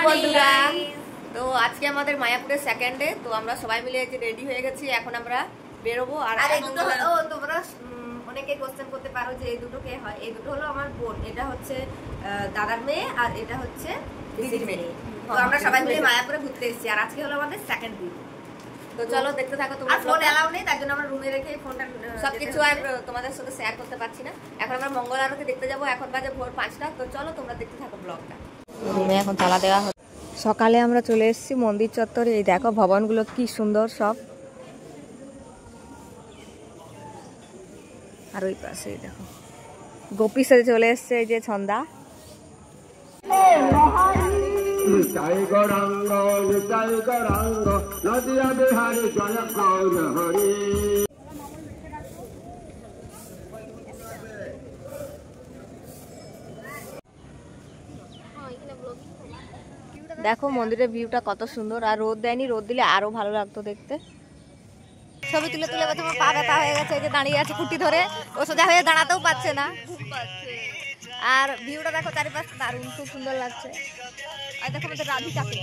বন্ধুরা, তো আজকে আমাদের মায়াপুরের সেকেন্ড ডে। তো আমরা সবাই মিলে রেডি হয়ে গেছি, এখন আমরা বেরোবো। আর এই দুটো তোমরা অনেকে কোশ্চেন করতে পারো যে এই দুটো কে হয়। এই দুটো হলো আমার বোন, এটা হচ্ছে দাদার মেয়ে আর এটা হচ্ছে দিদির মেয়ে। তো আমরা সবাই মিলে মায়াপুরে ঘুরতে এসেছি আর আজকে হলো আমাদের সেকেন্ড দিন। তো চলো দেখতে থাকো। তোমরা ফোন অ্যালাউ নেই, তার জন্য আমরা রুমে রেখে ফোনটা সবকিছু আর তোমাদের সাথে শেয়ার করতে পারছি না। এখন আমরা মঙ্গল আরতি দেখতে যাবো, এখন বাজে ভোর 5টা। তো চলো তোমরা দেখতে থাকো ব্লগটা। রুমে এখন তালা দেওয়া হচ্ছে। সকালে আমরা চলে এসেছি মন্দির চত্বরে। এই দেখো ভবনগুলো কি সুন্দর সব। আর ওই পাশে দেখো গোপীর সাথে চলে এসছে এই যে ছন্দা। দেখো মন্দিরের ভিউটা কত সুন্দর। আর রোদ দেয়নি, রোদ দিলে আরো ভালো লাগতো দেখতে। ছবি তুলে তুলে তোমার পা ব্যথা হয়ে গেছে, এই যে দাঁড়িয়ে আছে কুটি ধরে, ও সোজা হয়ে দাঁড়াতেও পারছে না। আর ভিউটা দেখো চারিপাশে দারুণ, খুব সুন্দর লাগছে। আর দেখো আমাদের রাধিকাকে,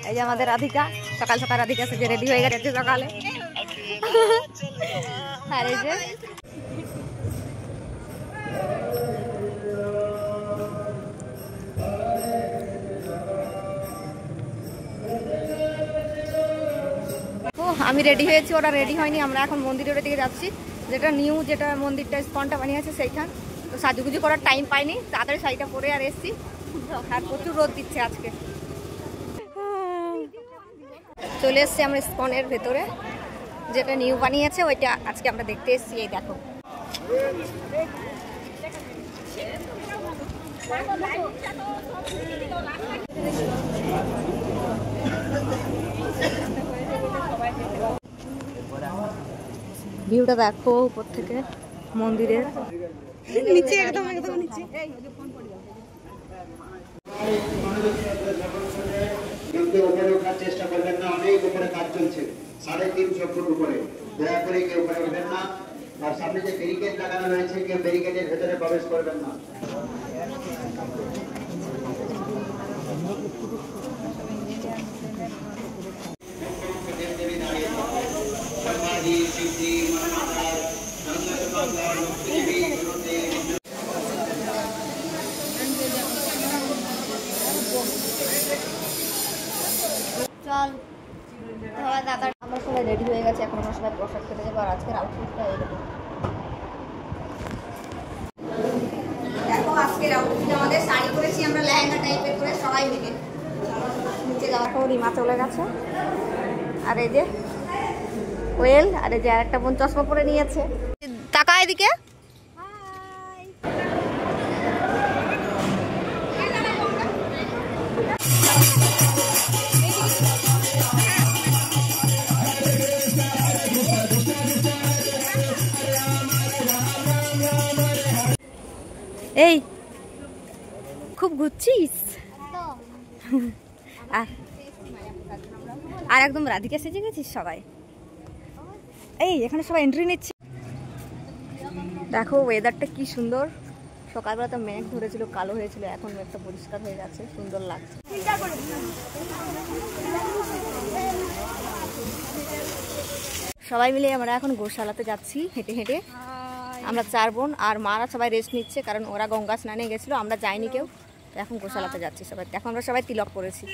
এই যে আমাদের রাধিকা সকাল সকাল রাধিকা সে রেডি হয়ে গেছে সকালে। আর এই যে আমি রেডি হয়েছি, ওরা রেডি হয়নি। আমরা এখন মন্দিরের দিকে যাচ্ছি, যেটা নিউ যেটা মন্দিরটা স্পনটা বানিয়েছে সেইখান। তো সাজুগুজু করার টাইম পাইনি, তাড়াতাড়ি শাড়িটা পরে আর এসছি। আর প্রচুর রোদ দিচ্ছে আজকে। চলে এসছি আমরা স্পনের ভেতরে, যেটা নিউ বানিয়েছে ওইটা আজকে আমরা দেখতে এসছি। এই দেখো ভিউটা দেখো উপর থেকে মন্দিরের নিচে, একদম একদম নিচে। চেষ্টা করবেন না, অনেক উপরে কাজ চলছে, 350 ফুট উপরে। দয়া করে কেউ উপরে উঠবেন না। আর সামনে যে ব্যারিকেড লাগানো হয়েছে, কেউ ব্যারিকেডের ভেতরে প্রবেশ করবেন না। চল দাদা, আমরা সবাই রেডি হয়ে গেছি, এখন আমরা সবাই প্রসাদ খেতে যাবো। আর আজকের আউটফিটটা এই দেখো। দেখো আজকের আউটফিট আমাদের শাড়ি পরেছি আমরা, লেহেঙ্গা টাইপের করে সবাই মিলে নিচে যাওয়া। রিমা চলে গেছে, আর এই যে ওয়েল, আর এই যে আর একটা বোন চশমা পরে নিয়েছে। টাকা এদিকে এই খুব ঘুরছিস। আর একদম রাধিকা সেজে গেছিস সবাই। এই এখানে সবাই এন্ট্রি নিচ্ছে। দেখো ওয়েদারটা কি সুন্দর। সকালবেলা তো মেঘ ধরেছিল, কালো হয়েছিল, এখন মেঘটা পরিষ্কার হয়ে গেছে, সুন্দর লাগছে। সবাই মিলে আমরা এখন গোশালাতে যাচ্ছি হেঁটে হেঁটে। আমরা 4 বোন আর মারা সবাই রেস্ট নিচ্ছে, কারণ ওরা গঙ্গা স্নানে গেছিলো, আমরা যাইনি কেউ। তো এখন গোশালাতে যাচ্ছি সবাই। এখন আমরা সবাই তিলক পরেছি।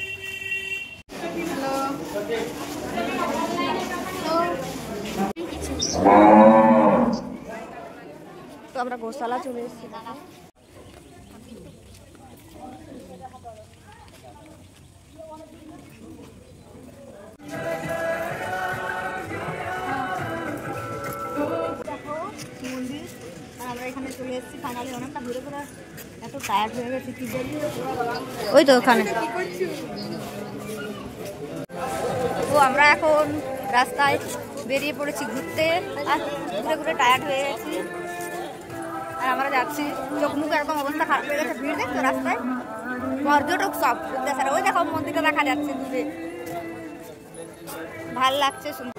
তো আমরা গোশালা চলে এসেছি। মন্দির আমরা এখানে চলে এসেছি ফাইনালি। অনেকটা ঘুরে ঘুরে এত টায়ার্ড হয়ে গেছে। কি বলি, ওই তো ওখানে। তো আমরা এখন রাস্তায় বেরিয়ে পড়েছি ঘুরতে, আর ঘুরে ঘুরে টায়ার্ড হয়ে গেছি। আর আমরা যাচ্ছি, চোখ মুখ এরকম অবস্থা খারাপ হয়ে গেছে। ভিড় দেখতো রাস্তায়, পর্যটক সব। ওই দেখো মন্দিরটা দেখা যাচ্ছে দূরে, ভাল লাগছে শুনতে।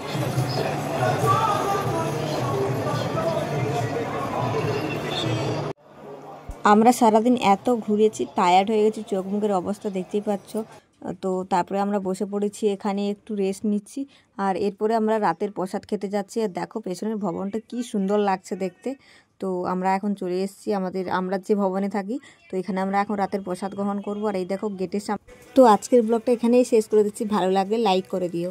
আমরা সারাদিন এত ঘুরেছি, টায়ার্ড হয়ে গেছি, চোখ মুখের অবস্থা দেখতেই পাচ্ছ। তো তারপরে আমরা বসে পড়েছি, এখানে একটু রেস্ট নিচ্ছি। আর এরপরে আমরা রাতের প্রসাদ খেতে যাচ্ছি। আর দেখো পেছনের ভবনটা কি সুন্দর লাগছে দেখতে। তো আমরা এখন চলে এসেছি আমরা যে ভবনে থাকি, তো এখানে আমরা এখন রাতের প্রসাদ গ্রহণ করব। আর এই দেখো গেটের সামনে। তো আজকের ব্লগটা এখানেই শেষ করে দিচ্ছি, ভালো লাগলে লাইক করে দিও।